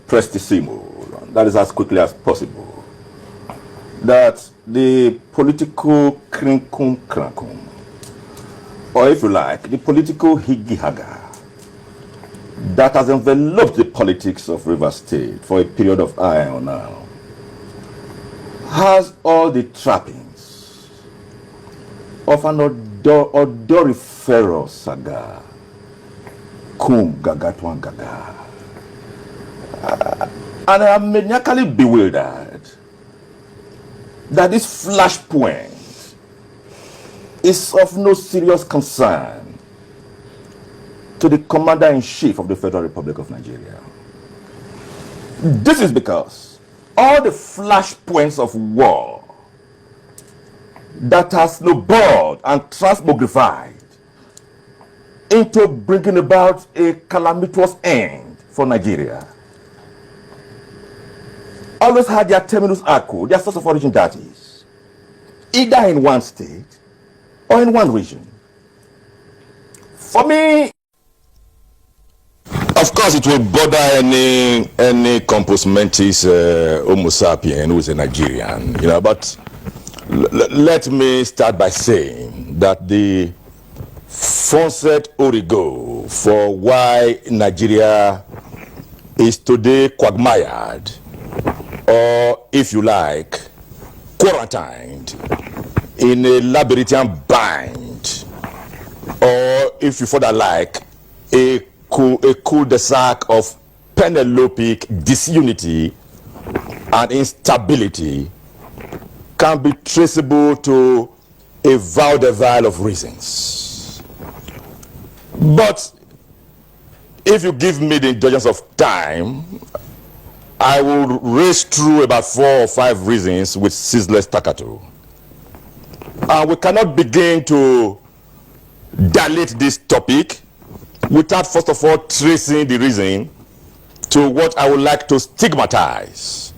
prestissimo, that is as quickly as possible, that the political krinkum, or if you like, the political higi-haga that has enveloped the politics of Rivers State for a period of time now has all the trappings of an odoriferous saga. Kum gagatwan gaga. And I am maniacally bewildered that this flashpoint is of no serious concern to the Commander-in-Chief of the Federal Republic of Nigeria. This is because all the flashpoints of war that has snowballed and transmogrified into bringing about a calamitous end for Nigeria always had their terminus arco, their source of origin, that is, either in one state or in one region. For me, of course, it will bother any compos mentis Homo sapien who is a Nigerian, but let me start by saying that the Fonset origo for why Nigeria is today quagmired, or if you like, quarantined in a labyrinthian bind, or if you further like, a cul-de-sac of Penelopic disunity and instability, can be traceable to a vaudeville of reasons. But if you give me the indulgence of time, I will race through about 4 or 5 reasons with ceaseless staccato. We cannot begin to dilate this topic without first of all tracing the reason to what I would like to stigmatize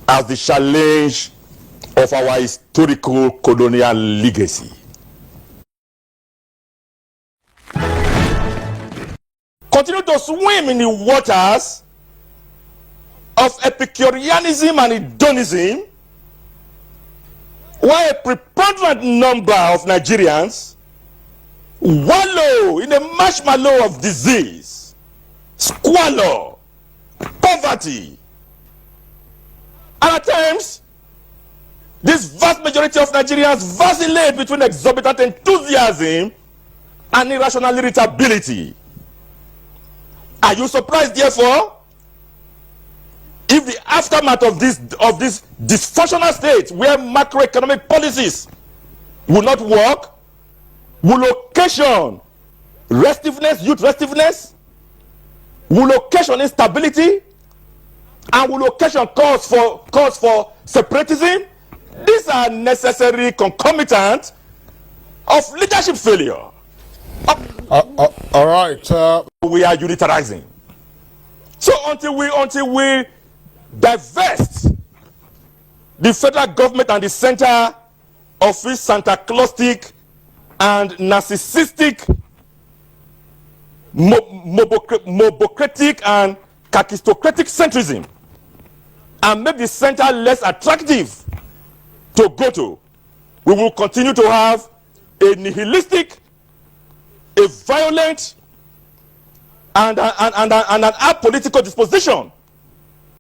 as the challenge of our historical colonial legacy. Continue to swim in the waters of Epicureanism and hedonism, while a preponderant number of Nigerians wallow in a marshmallow of disease, squalor, poverty. And at times, this vast majority of Nigerians vacillate between exorbitant enthusiasm and irrational irritability. Are you surprised, therefore, if the aftermath of this dysfunctional state, where macroeconomic policies will not work, will occasion restiveness, youth restiveness, will occasion instability, and will occasion cause for separatism? These are necessary concomitants of leadership failure. All right. We are unitarizing. So until we divest the federal government and the center of its Santa Claustic and narcissistic, mobocratic and kakistocratic centrism, and make the center less attractive to go to, we will continue to have a nihilistic, a violent, and an apolitical disposition